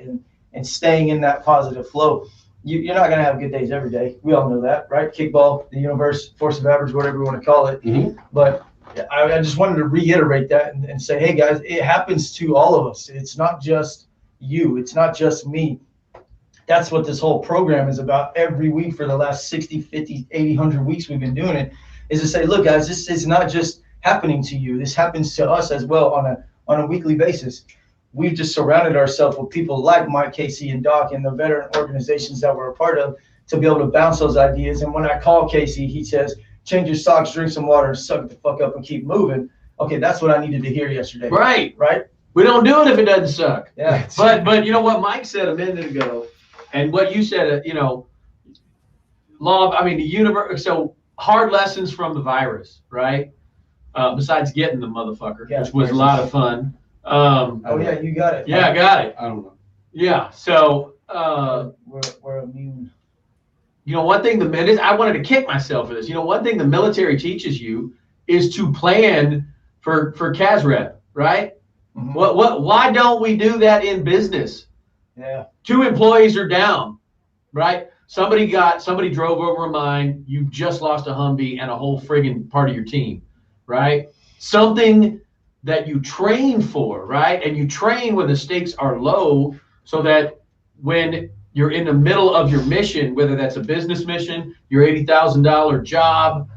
And staying in that positive flow. You're not going to have good days every day. We all know that, right? Kickball, the universe, force of average, whatever you want to call it. Mm-hmm. But I just wanted to reiterate that and say, hey, guys, it happens to all of us. It's not just you. It's not just me. That's what this whole program is about every week for the last 60, 50, 80, 100 weeks we've been doing it, is to say, look, guys, this is not just happening to you. This happens to us as well on a weekly basis. We've just surrounded ourselves with people like Mike, Casey, and Doc, and the veteran organizations that we're a part of to be able to bounce those ideas. And when I call Casey, he says, change your socks, drink some water, and suck it the fuck up and keep moving. Okay, that's what I needed to hear yesterday. Right. We don't do it if it doesn't suck. Yeah. But you know what Mike said a minute ago, and what you said, the universe. So hard lessons from the virus, right? Besides getting the motherfucker, which was a lot of fun. You got it. Yeah, I got it. I don't know. Yeah. So we're immune. One thing I wanted to kick myself for this. One thing the military teaches you is to plan for CASREP, right? Mm-hmm. Why don't we do that in business? Yeah. 2 employees are down, right? Somebody drove over a mine. You've just lost a Humvee and a whole friggin' part of your team, right? Something that you train for, right? And you train when the stakes are low so that when you're in the middle of your mission, whether that's a business mission, your $80,000 job,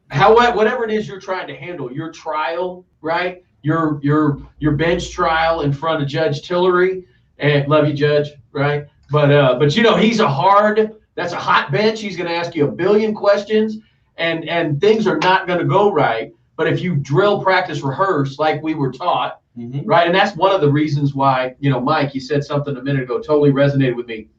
whatever it is you're trying to handle, your trial, right? Your bench trial in front of Judge Tillery, and love you, Judge, right? But that's a hot bench. He's going to ask you a billion questions, and things are not going to go right. But if you drill, practice, rehearse like we were taught, right? And that's one of the reasons why, Mike, you said something a minute ago, totally resonated with me.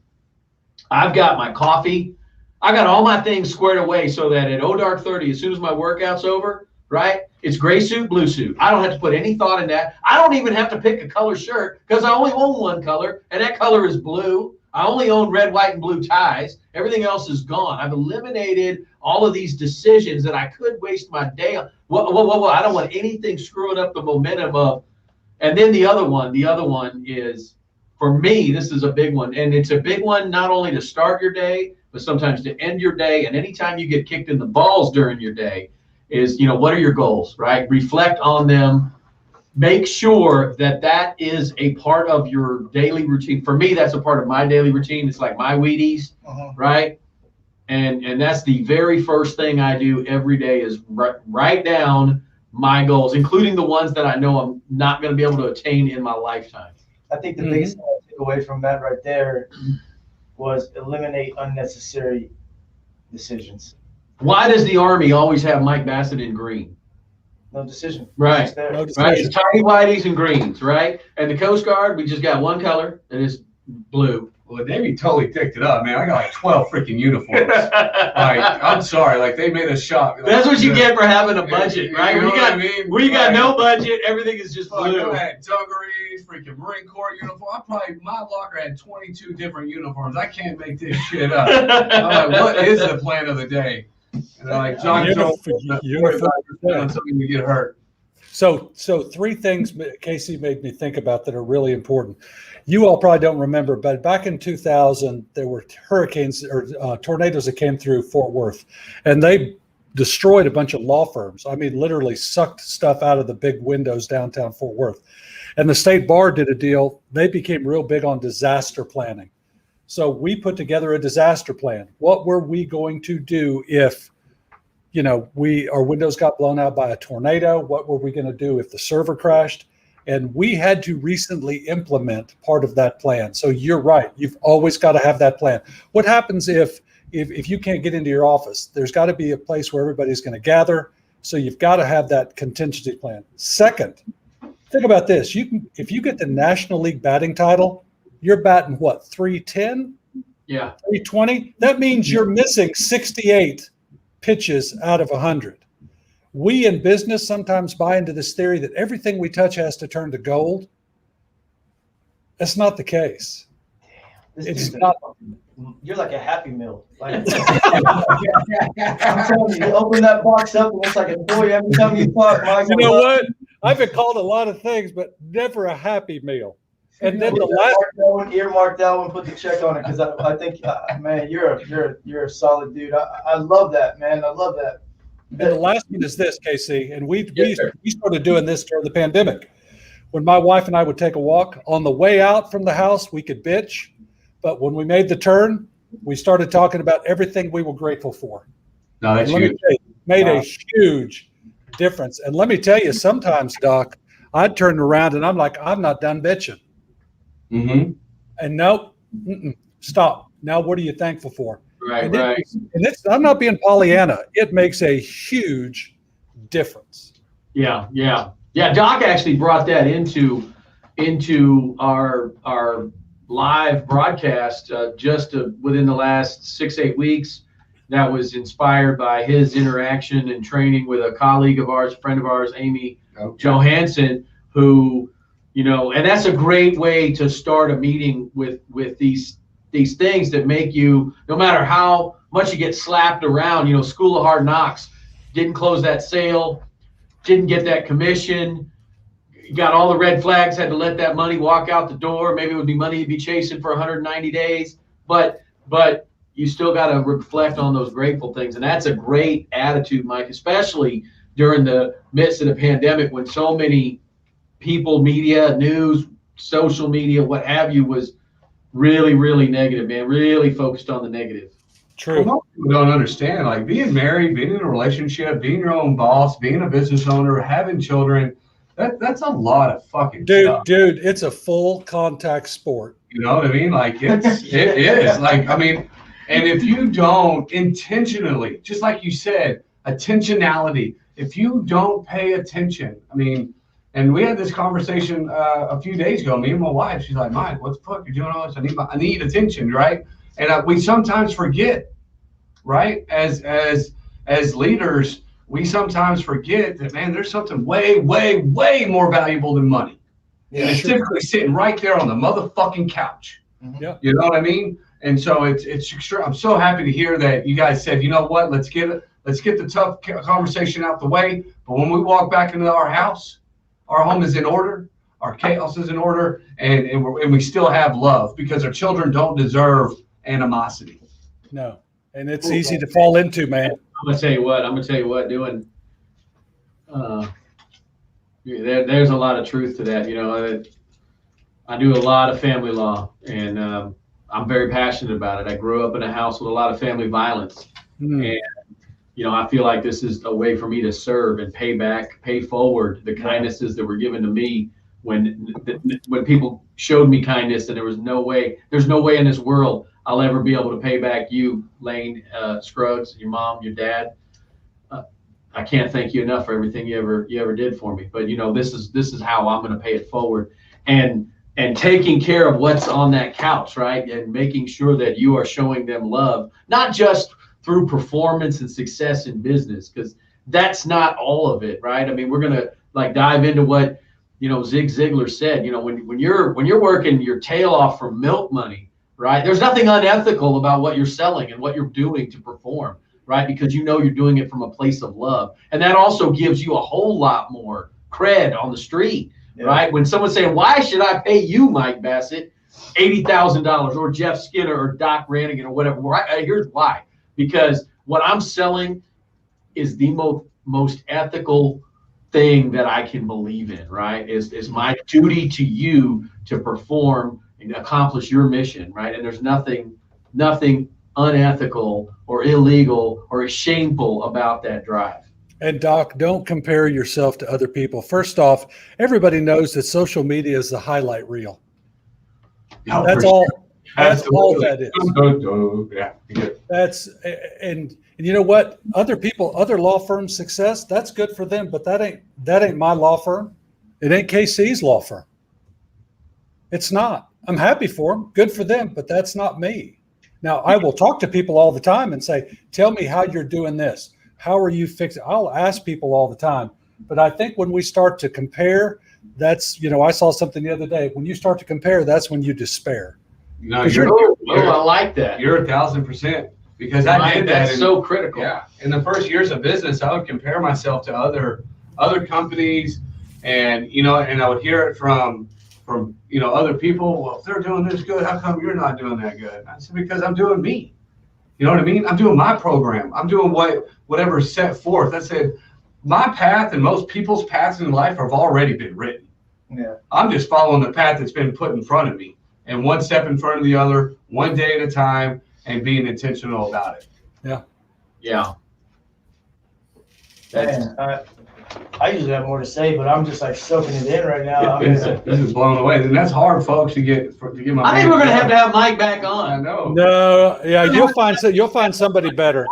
I've got my coffee. I got all my things squared away so that at dark 30, as soon as my workout's over, right, it's gray suit, blue suit. I don't have to put any thought in that. I don't even have to pick a color shirt because I only own one color, and that color is blue. I only own red, white, and blue ties. Everything else is gone. I've eliminated all of these decisions that I could waste my day on. I don't want anything screwing up the momentum of. And then the other one is, for me, this is a big one. And it's a big one not only to start your day, but sometimes to end your day. And anytime you get kicked in the balls during your day is, what are your goals, right? Reflect on them. Make sure that is a part of your daily routine. For me, that's a part of my daily routine. It's like my Wheaties, right? And that's the very first thing I do every day is write down my goals, including the ones that I know I'm not going to be able to attain in my lifetime. I think the biggest thing I took away from that right there was eliminate unnecessary decisions. Why does the Army always have Mike Bassett in green? No decision. Right. No decision. Right. It's tiny whiteys and greens, right? And the Coast Guard, we just got one color, and it's blue. Well, the Navy totally picked it up, man. I got like 12 freaking uniforms. I'm sorry, they made a shot. That's what you get for having a budget, right? You know what I mean? You got no budget, everything is just blue. I had dungarees, freaking Marine Corps uniform. My locker had 22 different uniforms. I can't make this shit up. I'm like, what is the plan of the day? And they're like, John, don't worry about something to get hurt. So three things Casey made me think about that are really important. You all probably don't remember, but back in 2000, there were hurricanes or tornadoes that came through Fort Worth, and they destroyed a bunch of law firms. I mean, literally sucked stuff out of the big windows downtown Fort Worth. And the state bar did a deal. They became real big on disaster planning. So we put together a disaster plan. What were we going to do if, our windows got blown out by a tornado? What were we going to do if the server crashed? And we had to recently implement part of that plan. So you're right. You've always got to have that plan. What happens if you can't get into your office? There's got to be a place where everybody's going to gather. So you've got to have that contingency plan. Second, think about this. If you get the National League batting title, you're batting what, 310? Yeah. 320? That means you're missing 68 pitches out of 100. We in business sometimes buy into this theory that everything we touch has to turn to gold. That's not the case. It's not. You're like a Happy Meal. Like, I'm telling you, open that box up and it's like a toy every time you talk. Mike, You know what? I've been called a lot of things, but never a Happy Meal. And then the last earmark that one, put the check on it, because I think, man, you're a solid dude. I love that, man. I love that. And the last one is this, KC, and we started doing this during the pandemic. When my wife and I would take a walk, on the way out from the house, we could bitch. But when we made the turn, we started talking about everything we were grateful for. No, that's huge. Made a huge difference. And let me tell you, sometimes, Doc, I'd turn around and I'm like, I'm not done bitching. Mm-hmm. And nope, stop. Now, what are you thankful for? Right, and right. I'm not being Pollyanna. It makes a huge difference. Yeah. Doc actually brought that into our live broadcast just within the last 6-8 weeks. That was inspired by his interaction and training with a colleague of ours, a friend of ours, Amy Johansson, who, and that's a great way to start a meeting with these things that make you, no matter how much you get slapped around, School of Hard Knocks, didn't close that sale, didn't get that commission, got all the red flags, had to let that money walk out the door. Maybe it would be money you'd be chasing for 190 days, but you still got to reflect on those grateful things. And that's a great attitude, Mike, especially during the midst of the pandemic when so many people, media, news, social media, what have you, was really, really negative, man, really focused on the negative. True. Well, people don't understand, like being married, being in a relationship, being your own boss, being a business owner, having children, that's a lot of fucking stuff. Dude, it's a full contact sport. You know what I mean? Like it is. Like, I mean, and if you don't intentionally, just like you said, attentionality, if you don't pay attention, I mean, and we had this conversation a few days ago, me and my wife, she's like, Mike, what the fuck, you're doing all this? I need attention, right? And we sometimes forget, right? As leaders, we sometimes forget that, man, there's something way, way, way more valuable than money. Yeah, and it's typically sitting right there on the motherfucking couch. Yeah. You know what I mean? And so it's extra. I'm so happy to hear that you guys said, you know what, let's get the tough conversation out the way. But when we walk back into our house, our home is in order, our chaos is in order, and we still have love, because our children don't deserve animosity. No, and it's easy to fall into, man. I'm gonna tell you what, doing. There's a lot of truth to that. I do a lot of family law, and I'm very passionate about it. I grew up in a house with a lot of family violence, and I feel like this is a way for me to serve and pay back, pay forward the kindnesses that were given to me when people showed me kindness, and there's no way in this world I'll ever be able to pay back you, Lane Scruggs, your mom, your dad. I can't thank you enough for everything you ever did for me. But this is how I'm going to pay it forward, and taking care of what's on that couch, right? And making sure that you are showing them love, not just through performance and success in business, because that's not all of it, right? I mean, we're gonna dive into what Zig Ziglar said. When you're working your tail off for milk money, right? There's nothing unethical about what you're selling and what you're doing to perform, right? Because you're doing it from a place of love, and that also gives you a whole lot more cred on the street, Yeah. right? When someone's saying, why should I pay you, Mike Bassett, $80,000 or Jeff Skinner or Doc Rannigan or whatever? Right? Here's why. Because what I'm selling is the most ethical thing that I can believe in, right? Is my duty to you to perform and accomplish your mission, right? And there's nothing unethical or illegal or shameful about that drive. And Doc, don't compare yourself to other people. First off, everybody knows that social media is the highlight reel. Yeah, That's for all. sure. That's all Absolutely. that is. Yeah, yeah. That's and you know what? Other people, other law firms' success, that's good for them, but that ain't my law firm. It ain't KC's law firm. It's not. I'm happy for them. Good for them, but that's not me. Now, I will talk to people all the time and say, tell me how you're doing this. How are you fixing? I'll ask people all the time. But I think when we start to compare, that's, I saw something the other day. When you start to compare, that's when you despair. No, I like that. You're 1,000%, because I did that. That's so critical. Yeah. In the first years of business, I would compare myself to other companies, and I would hear it from other people. Well, if they're doing this good, how come you're not doing that good? I said, because I'm doing me. You know what I mean? I'm doing my program. I'm doing whatever's set forth. I said, my path and most people's paths in life have already been written. Yeah. I'm just following the path that's been put in front of me, and one step in front of the other, one day at a time, and being intentional about it. Yeah. Man, I usually have more to say, but I'm just like soaking it in right now. I mean, This is blown away, and that's hard, folks, to get my. I think we're gonna have to have Mike back I on. know. No, yeah, you'll find somebody better.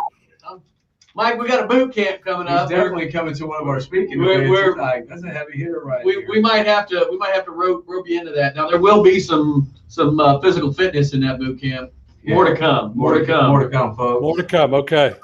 Mike, we got a boot camp coming He's up. definitely coming to one of our speaking We're- events. we're- It's like, that's a heavy hitter right here. We might have to rope you into that. Now there will be some physical fitness in that boot camp. Yeah. More to come. More to come. More to come, folks. More to come. Okay.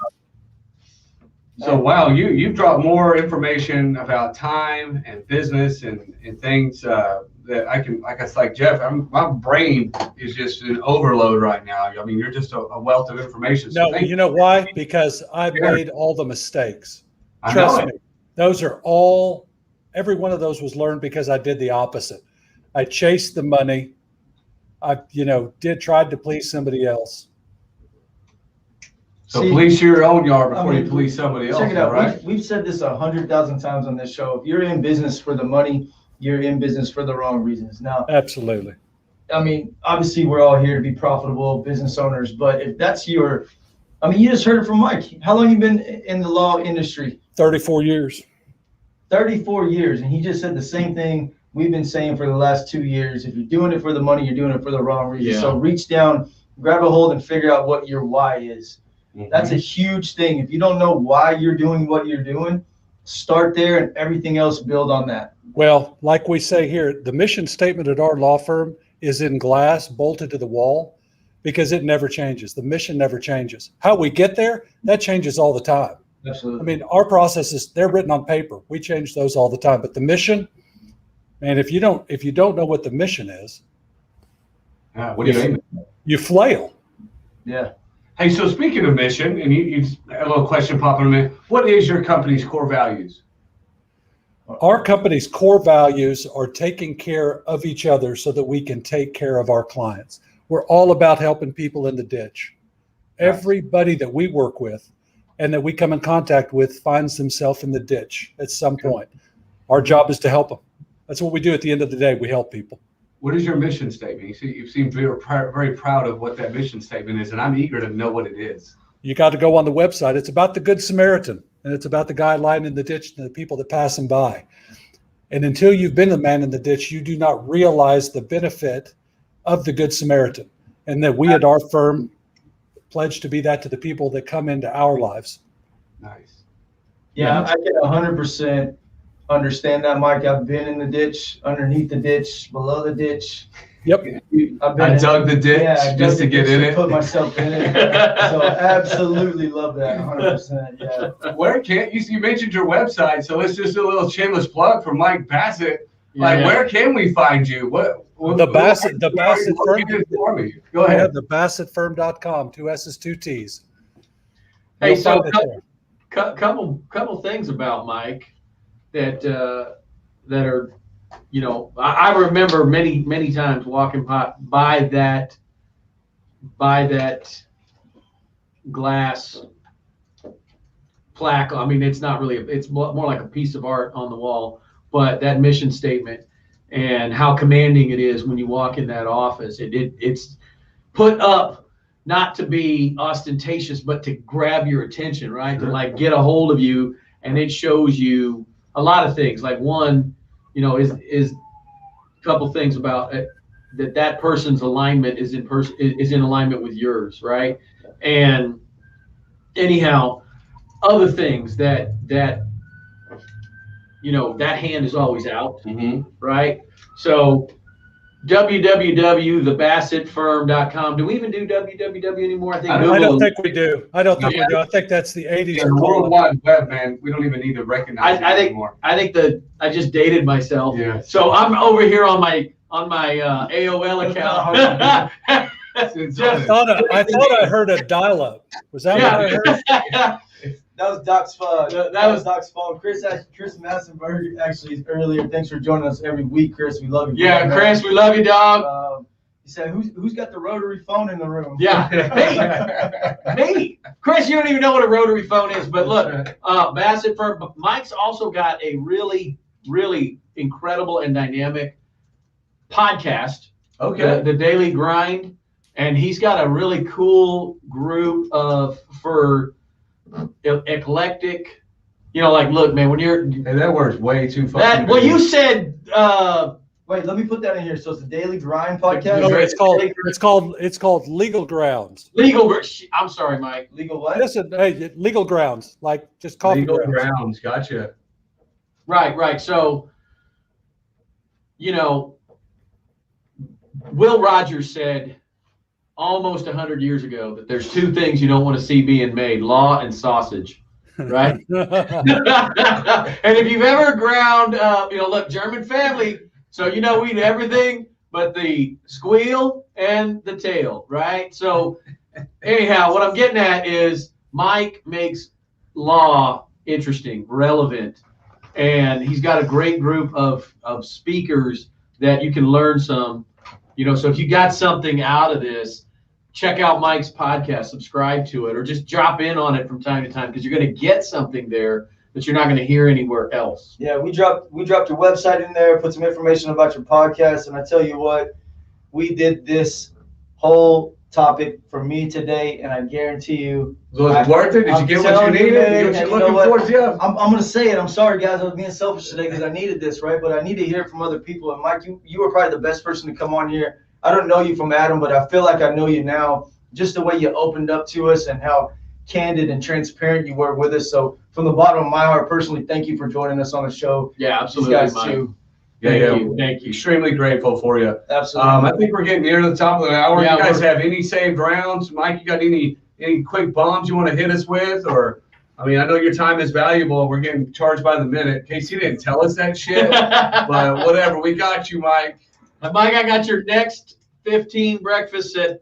So wow, you've dropped more information about time and business and things that I can, like Jeff, my brain is just an overload right now. I mean, you're just a wealth of information. So No, you know why? Because I've made all the mistakes. I Trust know me. Those are all, every one of those was learned because I did the opposite. I chased the money. I, tried to please somebody else. So See, police your own yard before I mean, you police somebody else, check it out. right? We've said this 100,000 times on this show. If you're in business for the money, you're in business for the wrong reasons. Now, Absolutely. I mean, obviously we're all here to be profitable business owners, but if that's you just heard it from Mike. How long you been in the law industry? 34 years. 34 years. And he just said the same thing we've been saying for the last 2 years. If you're doing it for the money, you're doing it for the wrong reason. Yeah. So reach down, grab a hold, and figure out what your why is. That's a huge thing. If you don't know why you're doing what you're doing, start there and everything else build on that. Well, like we say here, the mission statement at our law firm is in glass, bolted to the wall, because it never changes. The mission never changes. How we get there, that changes all the time. Absolutely. I mean, our processes, they're written on paper. We change those all the time. But the mission, man, if you don't know what the mission is, What do you mean? you flail. Yeah. Hey, so speaking of mission, and you a little question popping in a minute. What is your company's core values? Our company's core values are taking care of each other so that we can take care of our clients. We're all about helping people in the ditch. Everybody that we work with and that we come in contact with finds themselves in the ditch at some point. Our job is to help them. That's what we do at the end of the day. We help people. What is your mission statement? You seem very proud of what that mission statement is, and I'm eager to know what it is. You got to go on the website. It's about the Good Samaritan, and it's about the guy lying in the ditch and the people that pass him by. And until you've been the man in the ditch, you do not realize the benefit of the Good Samaritan, and that we at our firm pledge to be that to the people that come into our lives. Nice. Yeah, I can 100% understand that, Mike. I've been in the ditch, underneath the ditch, below the ditch. Yep. I dug the ditch just to get in it. Put myself in it. So absolutely love that, 100%. Yeah. Where can you mentioned your website, so let's just do a little shameless plug for Mike Bassett. Where can we find you? The Bassett Firm. For me. Go ahead. The BassettFirm.com, 2 S's, 2 T's. Hey, You'll so find it there. couple things about Mike that that are, you know, I remember many times walking by that glass plaque. I mean, it's not really, it's more like a piece of art on the wall, but that mission statement and how commanding it is when you walk in that office. It's put up not to be ostentatious, but to grab your attention, right? To like get a hold of you, and it shows you a lot of things. Like one, you know, is a couple things about it, that person's alignment is in alignment with yours, right? And anyhow, other things that you know, that hand is always out, right? So www.thebassettfirm.com. Do we even do www anymore? I don't think we do. I don't think we do. I think that's the 80s. Yeah, the World Wide Web, man. We don't even need to recognize it anymore. I think I just dated myself. Yeah. So I'm over here on my AOL account. I thought I heard a dial-up. Was that what I heard? That was Doc's phone. That was Doc's phone. Chris Massenberg actually is earlier. Thanks for joining us every week, Chris. We love you. Yeah, Chris, we love you, dog. He said, "Who's got the rotary phone in the room?" Yeah, me. Chris, you don't even know what a rotary phone is, but look, Bassett Firm. Mike's also got a really, really incredible and dynamic podcast. Okay. The Daily Grind, and he's got a really cool group for eclectic, you know, like, look, man, when you're that word's way too far. well, you said wait, let me put that in here. So it's the Daily Grind podcast. No, it's called Legal Grounds. I'm sorry, Mike. Legal what? Listen, hey, Legal Grounds, like just coffee Legal grounds. grounds. Gotcha. Right. So, you know, Will Rogers said almost 100 years ago that there's two things you don't want to see being made: law and sausage, right? And if you've ever ground, you know, look, German family, so you know we eat everything but the squeal and the tail, right? So anyhow, what I'm getting at is Mike makes law interesting, relevant, and he's got a great group of speakers that you can learn some. You know, so if you got something out of this, check out Mike's podcast, subscribe to it, or just drop in on it from time to time, because you're going to get something there that you're not going to hear anywhere else. Yeah, we dropped your website in there, put some information about your podcast, and I tell you what, we did this whole topic for me today, and I guarantee you, Was it worth it? Did you get what you needed? What you looking for, Jeff? I'm going to say it. I'm sorry, guys. I was being selfish today because I needed this, right? But I need to hear from other people. And Mike, you were probably the best person to come on here. I don't know you from Adam, but I feel like I know you now. Just the way you opened up to us and how candid and transparent you were with us. So from the bottom of my heart, personally, thank you for joining us on the show. Yeah, absolutely, These guys Mike. too. Thank you. Extremely grateful for you. Absolutely. I think we're getting near the top of the hour. Yeah, you guys have any saved rounds? Mike, you got any quick bombs you want to hit us with? Or, I mean, I know your time is valuable. We're getting charged by the minute. Casey didn't tell us that shit, but whatever. We got you, Mike. Mike, I got your next 15 breakfasts at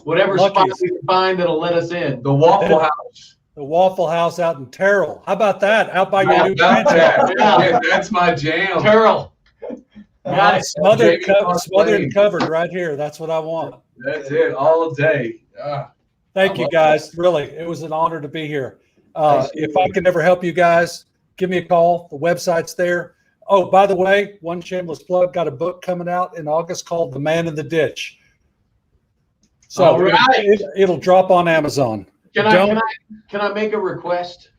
whatever spot we can find that'll let us in. The Waffle House. The Waffle House out in Terrell. How about that? Out by your How new about franchise. that? Yeah, that's my jam. Terrell. Got it. Smothered and covered right here. That's what I want. That's it, all day. Thank you, guys. Really, it was an honor to be here. If I can ever help you guys, give me a call. The website's there. Oh, by the way, one shameless plug, got a book coming out in August called The Man in the Ditch. So All right. it'll drop on Amazon. Can I make a request?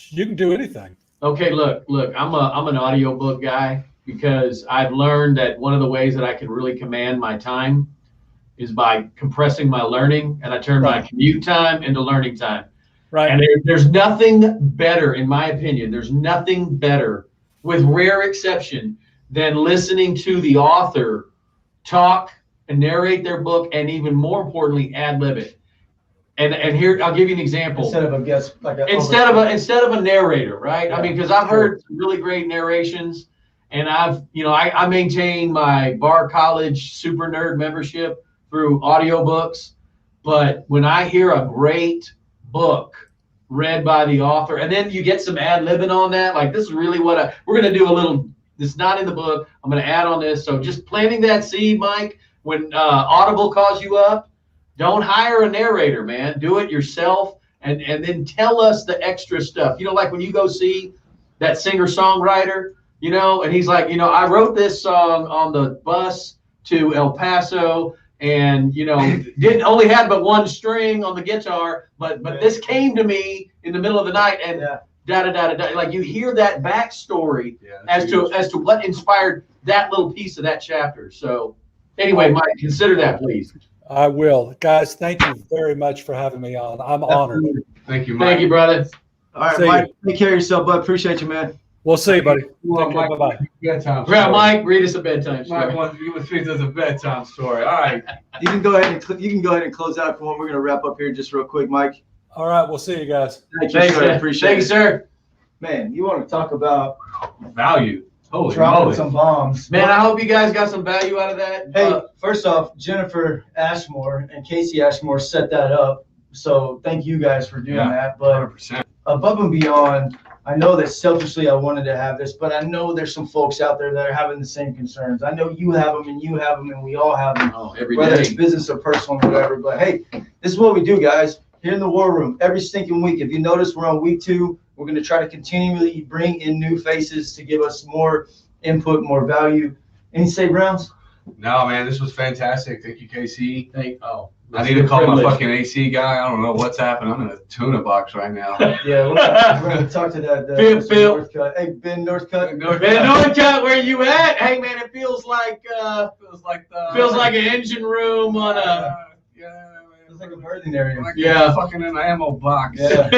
You can do anything. Okay, look, I'm an audiobook guy because I've learned that one of the ways that I can really command my time is by compressing my learning, and I turn my commute time into learning time. Right. And there's nothing better, in my opinion, there's nothing better, with rare exception, than listening to the author talk and narrate their book, and even more importantly, ad-lib it. And here, I'll give you an example. Instead of a guest, Instead of a narrator, right? Yeah, I mean, because I've heard some really great narrations, and I maintain my Bar College Super Nerd membership through audiobooks. But when I hear a great book read by the author, and then you get some ad-libbing on that. Like, this is really what we're going to do a little, it's not in the book. I'm going to add on this. So just planting that seed, Mike, when Audible calls you up, don't hire a narrator, man. Do it yourself, and then tell us the extra stuff. You know, like when you go see that singer-songwriter, you know, and he's like, you know, I wrote this song on the bus to El Paso, and, you know, didn't only had but one string on the guitar, but this came to me in the middle of the night, and da-da-da-da-da. Like, you hear that backstory as to what inspired that little piece of that chapter. So anyway, Mike, consider that, please. I will. Guys, thank you very much for having me on. I'm honored. Thank you, Mike. Thank you, brother. All right, See Mike, take care of yourself, bud. Appreciate you, man. We'll see you, buddy. Well, Take care. Mike, Bye-bye. bedtime Yeah, story. Mike, read us a bedtime story. Mike wants to read us a bedtime story. All right. You can go ahead and close out for what we're going to wrap up here just real quick, Mike. All right, we'll see you guys. Thank you, Thanks, sir. man. Appreciate Thank you, it. sir. Man, you want to talk about Value. Holy dropping moly. some bombs. Man, I hope you guys got some value out of that. Hey, first off, Jennifer Ashmore and Casey Ashmore set that up. So thank you guys for doing that. But 100%. above and beyond, I know that selfishly I wanted to have this, but I know there's some folks out there that are having the same concerns. I know you have them and you have them and we all have them, Every whether it's day. business or personal or whatever. But hey, this is what we do, guys. Here in the War Room, every stinking week. If you notice, we're on week 2. We're going to try to continually bring in new faces to give us more input, more value. Any say, Browns? No, man, this was fantastic. Thank you, KC. I need That's to call a my privilege. fucking AC guy. I don't know what's happening. I'm in a tuna box right now. Yeah, we're going to talk to that. Phil. Northcutt. Hey, Ben Northcutt. Man, Northcutt, where you at? Hey, man, it feels like feels an engine room on a. yeah, It's like a birthing area. like Yeah. fucking in an ammo box. Yeah.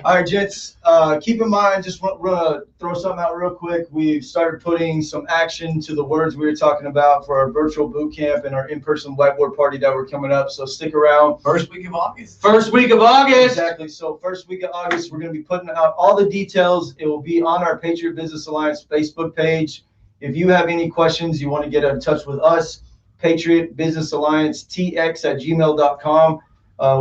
All right, gents, keep in mind, just we're going to throw something out real quick. We've started putting some action to the words we were talking about for our virtual boot camp and our in-person whiteboard party that we're coming up. So stick around. First week of August. First week of August. Exactly. So first week of August, we're going to be putting out all the details. It will be on our Patriot Business Alliance Facebook page. If you have any questions, you want to get in touch with us, Patriot Business Alliance tx@gmail.com.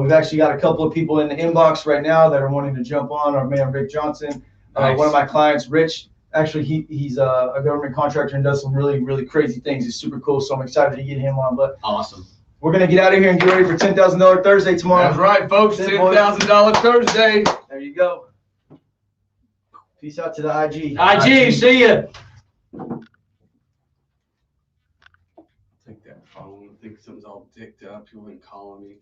We've actually got a couple of people in the inbox right now that are wanting to jump on. Our man, Rick Johnson, Nice. one of my clients, Rich. Actually, he's a government contractor and does some really, really crazy things. He's super cool, so I'm excited to get him on. But Awesome. we're going to get out of here and get ready for $10,000 Thursday tomorrow. That's right, folks. That's it, boys. $10,000 Thursday. There you go. Peace out to the IG. IG, see ya. Take that phone. I think something's all dicked up. People been calling me.